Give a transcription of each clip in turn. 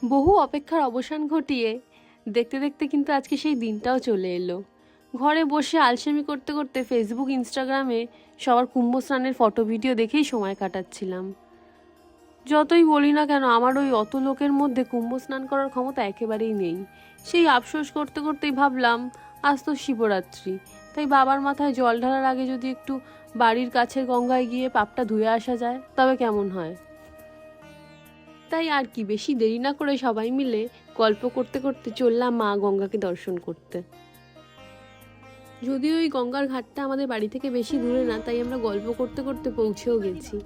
বহু অপেক্ষার অবসান ঘটিয়ে দেখতে দেখতে কিন্তু আজকে সেই দিনটাও চলে এলো। ঘরে বসে আলসেমি করতে করতে ফেসবুক ইনস্টাগ্রামে সবার কুম্ভ স্নানের ফটো ভিডিও দেখেই সময় কাটাচ্ছিলাম। যতই বলি না কেন, আমার ওই অত লোকের মধ্যে কুম্ভ স্নান করার ক্ষমতা একেবারেই নেই। সেই আফসোস করতে করতেই ভাবলাম আজ তো শিবরাত্রি, তাই বাবার মাথায় জল ঢালার আগে যদি একটু বাড়ির কাছের গঙ্গায় গিয়ে পাপটা ধুয়ে আসা যায় তবে কেমন হয়। তাই আর কি, বেশি দেরি না করে সবাই মিলে গল্প করতে করতে চললাম মা গঙ্গাকে দর্শন করতে। যদিও ওই গঙ্গার ঘাটটা আমাদের বাড়ি থেকে বেশি দূরে না, তাই আমরা গল্প করতে করতে পৌঁছেও গেছি।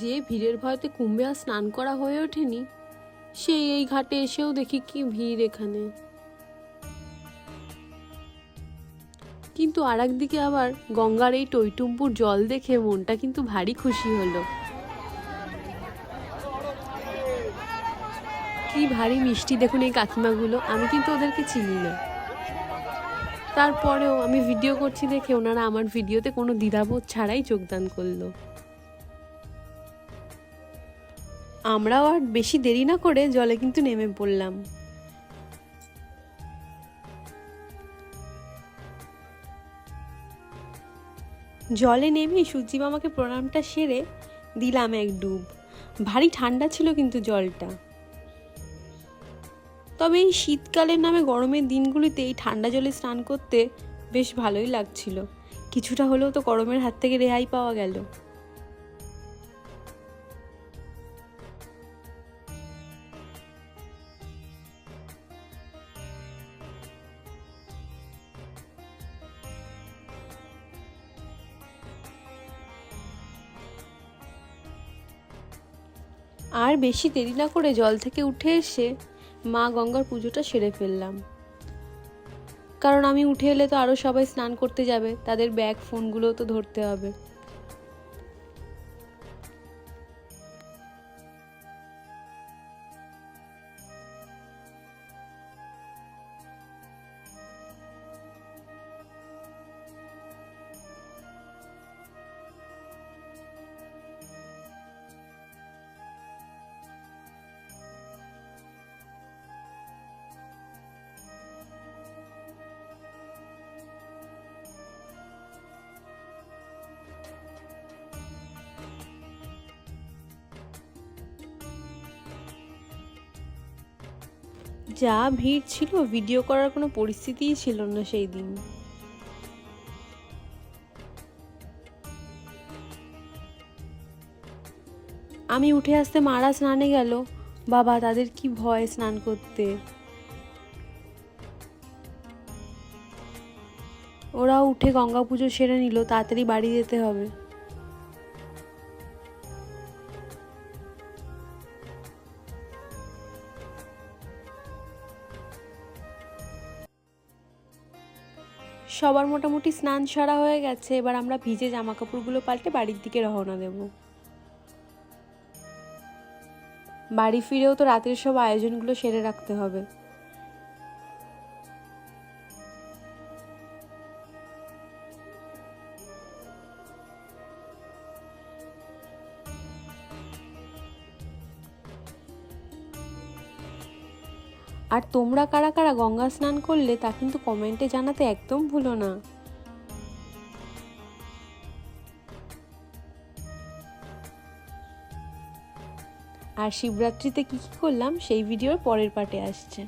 যে ভিড়ের ভয়তে কুম্ভে আর স্নান করা হয়ে ওঠেনি, সেই এই ঘাটে এসেও দেখি কি ভিড় এখানে। কিন্তু আর একদিকে আবার গঙ্গার এই টইটুম্বুর জল দেখে মনটা কিন্তু ভারী খুশি হলো। কি ভারী মিষ্টি দেখুন এই কাকিমাগুলো, আমি কিন্তু ওদেরকে চিনি না। তারপরেও আমি ভিডিও করছি দেখে ওনারা আমার ভিডিওতে কোনো দ্বিধাবোধ ছাড়াই যোগদান করলো। আমরাও আর বেশি দেরি না করে জলে কিন্তু নেমে পড়লাম। জলে নেমে সূর্যি মামাকে প্রণামটা সেরে দিলাম এক ডুব। ভারী ঠান্ডা ছিল কিন্তু জলটা। তবে এই শীতকালের নামে গরমের দিনগুলিতে এই ঠান্ডা জলে স্নান করতে বেশ ভালোই লাগছিল। কিছুটা হলেও তো গরমের হাত থেকে রেহাই পাওয়া গেল। আর বেশি দেরি না করে জল থেকে উঠে এসে মা গঙ্গার পুজোটা সেরে ফেললাম। কারণ আমি উঠে এলে তো আরও সবাই স্নান করতে যাবে, তাদের ব্যাগ ফোনগুলোও তো ধরতে হবে। যা ভিড় ছিল, ভিডিও করার কোনো পরিস্থিতিই ছিল না সেই দিন। আমি উঠে আসতে মারা স্নানে গেল, বাবা তাদের কি ভয় স্নান করতে। ওরাও উঠে গঙ্গা পুজো সেরে নিল, তাড়াতাড়ি বাড়ি যেতে হবে। সবার মোটামুটি স্নান সারা হয়ে গেছে, এবার আমরা ভিজে জামা কাপড়গুলো পাল্টে বাড়ির দিকে রওনা দেব। বাড়ি ফিরেও তো রাতের সব আয়োজনগুলো সেরে রাখতে হবে। আর তোমরা কারা কারা গঙ্গা স্নান করলে তা কিন্তু কমেন্টে জানাতে একদম ভুলো না। আর শিবরাত্রিতে কি কি করলাম সেই ভিডিওর পরের পার্টে আসছে।